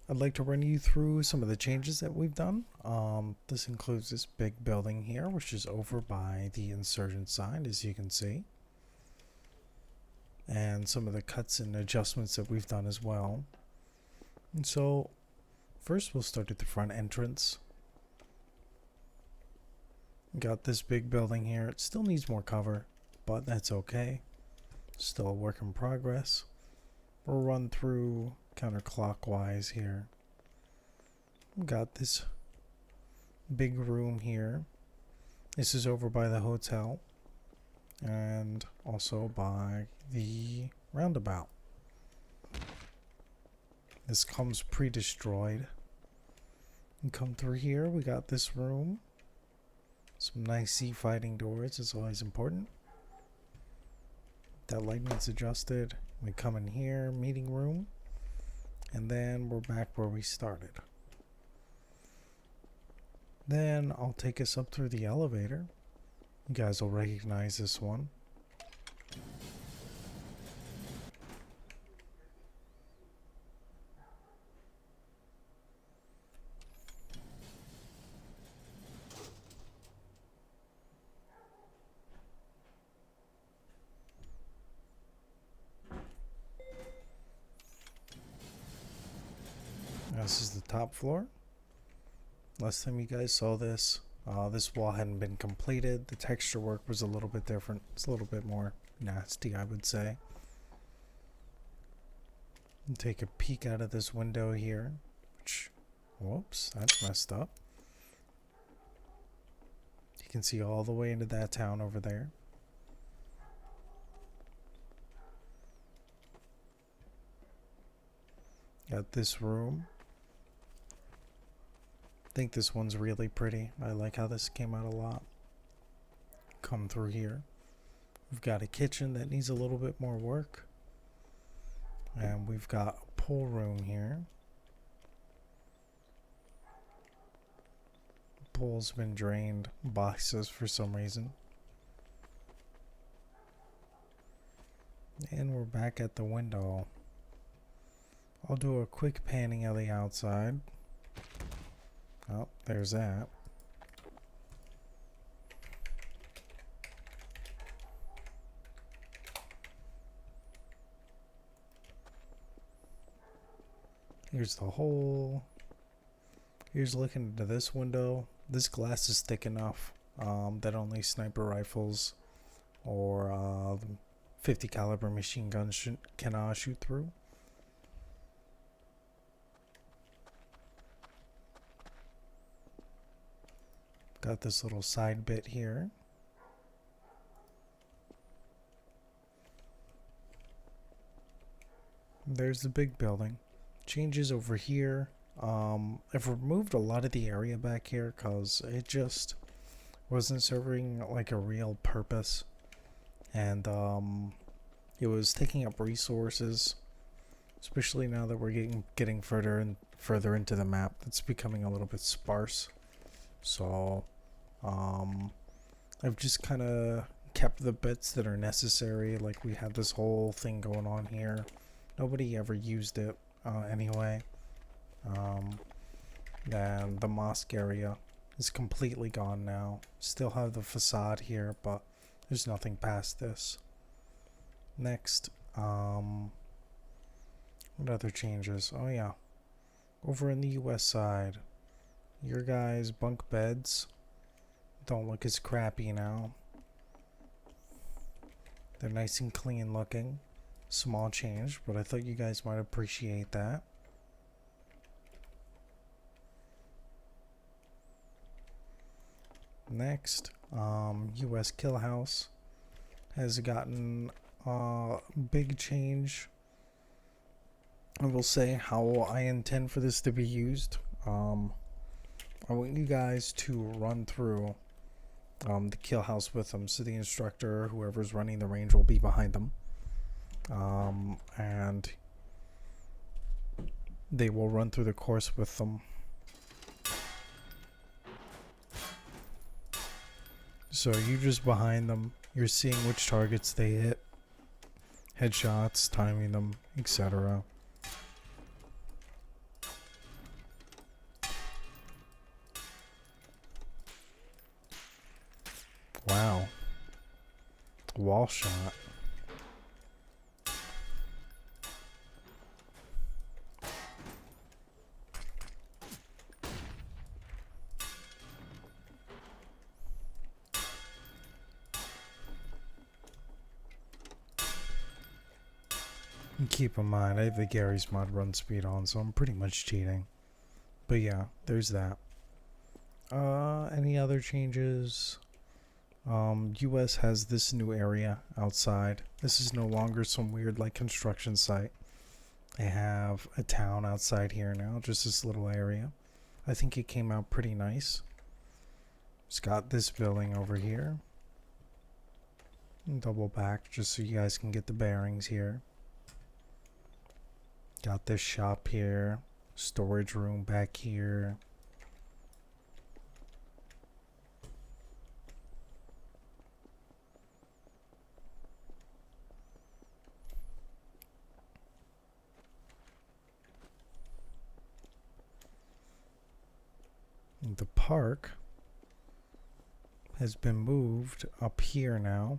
I'd like to run you through some of the changes that we've done. This includes this big building here, which is over by the insurgent side, as you can see, and some of the cuts and adjustments that we've done as well. And so, first we'll start at the front entrance. Got this big building here. It still needs more cover, but that's okay. Still a work in progress. We'll run through counterclockwise here. We've got this big room here. This is over by the hotel and also by the roundabout. This comes pre-destroyed. And come through here, we got this room. Some nice sea fighting doors is always important. That lighting's adjusted. We come in here, meeting room, and then we're back where we started. Then I'll take us up through the elevator. You guys will recognize this one. This is the top floor. Last time you guys saw this, this wall hadn't been completed. The texture work was a little bit different. It's a little bit more nasty, I would say. And take a peek out of this window here. Which, whoops, that's messed up. You can see all the way into that town over there. Got this room. I think this one's really pretty. I like how this came out a lot. Come through here. We've got a kitchen that needs a little bit more work. And we've got a pool room here. The pool's been drained boxes for some reason. And we're back at the window. I'll do a quick panning of the outside. Oh, there's that. Here's the hole. Here's looking into this window. This glass is thick enough that only sniper rifles or 50 caliber machine guns can shoot through. Got this little side bit here. There's the big building. Changes over here. I've removed a lot of the area back here because it just wasn't serving like a real purpose. And it was taking up resources. Especially now that we're getting further and further into the map. It's becoming a little bit sparse. So I've just kind of kept the bits that are necessary. Like we had this whole thing going on here. Nobody ever used it anyway. And the mosque area is completely gone now. Still have the facade here, but there's nothing past this. Next, what other changes? Oh yeah, over in the US side, your guys' bunk beds don't look as crappy now. They're nice and clean looking. Small change, but I thought you guys might appreciate that. Next, US Kill House has gotten a big change. I will say how I intend for this to be used. I want you guys to run through the kill house with them, so the instructor, whoever's running the range, will be behind them, and they will run through the course with them. So you just behind them, you're seeing which targets they hit, headshots, timing them, etc. wall shot. And keep in mind, I have the Gary's Mod run speed on, so I'm pretty much cheating. But yeah, there's that. Any other changes? US has this new area outside. This is no longer some weird like construction site. They have a town outside here now, just this little area. I think it came out pretty nice. It's got this building over here. And double back just so you guys can get the bearings here. Got this shop here. Storage room back here. The park has been moved up here now.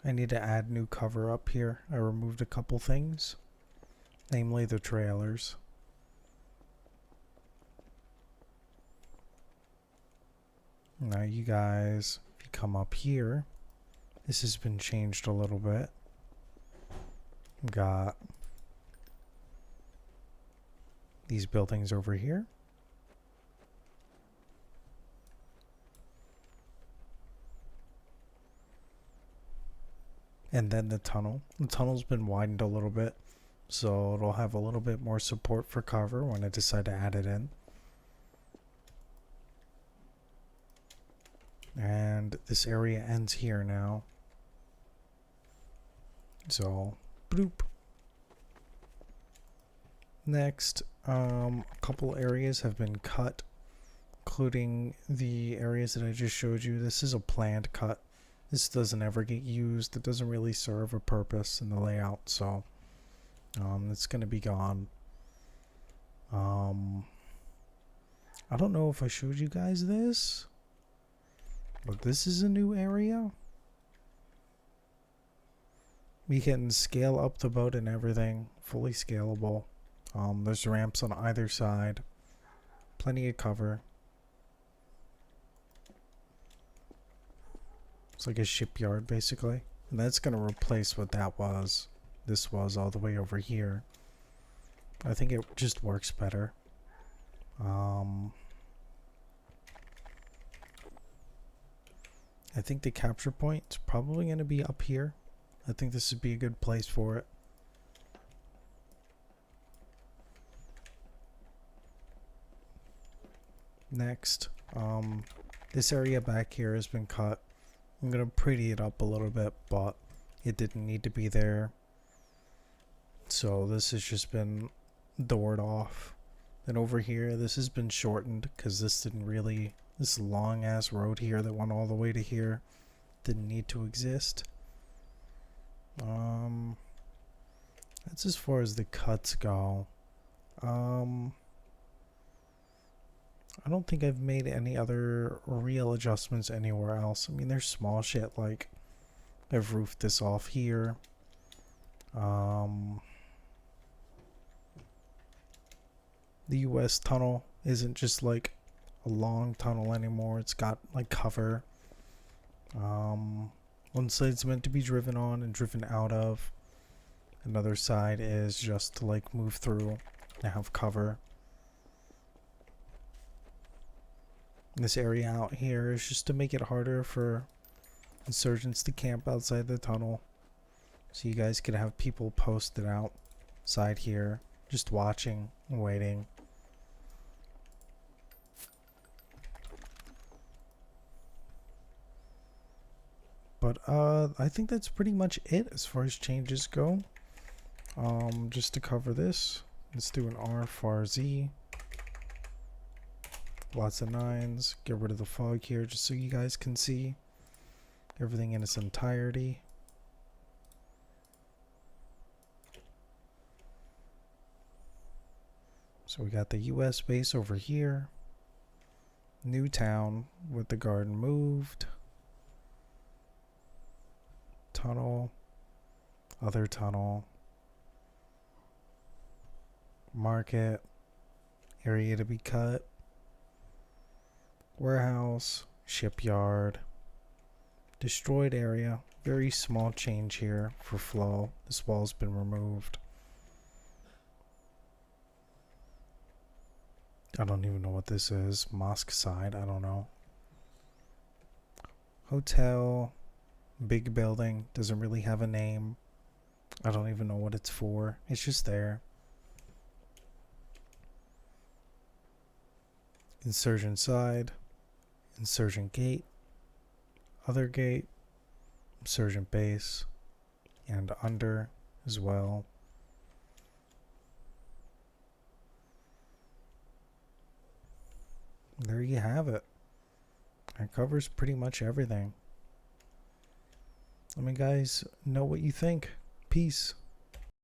I need to add new cover up here. I removed a couple things, namely the trailers. Now you guys, if you come up here, this has been changed a little bit. Got these buildings over here. And then the tunnel. The tunnel's been widened a little bit, so it'll have a little bit more support for cover when I decide to add it in. And this area ends here now. So, bloop. Next, a couple areas have been cut, including the areas that I just showed you. This is a planned cut. This doesn't ever get used. It doesn't really serve a purpose in the layout, so it's going to be gone. I don't know if I showed you guys this, but this is a new area. We can scale up the boat and everything, fully scalable. There's ramps on either side, plenty of cover. It's like a shipyard basically, and that's going to replace what that was. This was all the way over here. I think it just works better. I think the capture point is probably going to be up here. I think this would be a good place for it. Next, this area back here has been cut. I'm gonna pretty it up a little bit, but it didn't need to be there. So this has just been doored off. Then over here, this has been shortened because this long ass road here that went all the way to here didn't need to exist. That's as far as the cuts go. I don't think I've made any other real adjustments anywhere else. I mean, there's small shit like I've roofed this off here. The US tunnel isn't just like a long tunnel anymore. It's got like cover. One side's meant to be driven on and driven out of. Another side is just to like move through and have cover. This area out here is just to make it harder for insurgents to camp outside the tunnel, so you guys could have people posted outside here just watching and waiting. But I think that's pretty much it as far as changes go. Just to cover this, let's do an R for Z. Lots of 9s. Get rid of the fog here just so you guys can see everything in its entirety. So we got the US base over here. New town with the garden moved. Tunnel. Other tunnel. Market. Area to be cut. Warehouse. Shipyard. Destroyed area. Very small change here for flow. This wall's been removed. I don't even know what this is. Mosque side, I don't know. Hotel. Big building. Doesn't really have a name. I don't even know what it's for. It's just there. Insurgent side. Insurgent gate. Other gate. Insurgent base. And under as well. There you have it. It covers pretty much everything. Let me guys know what you think. Peace.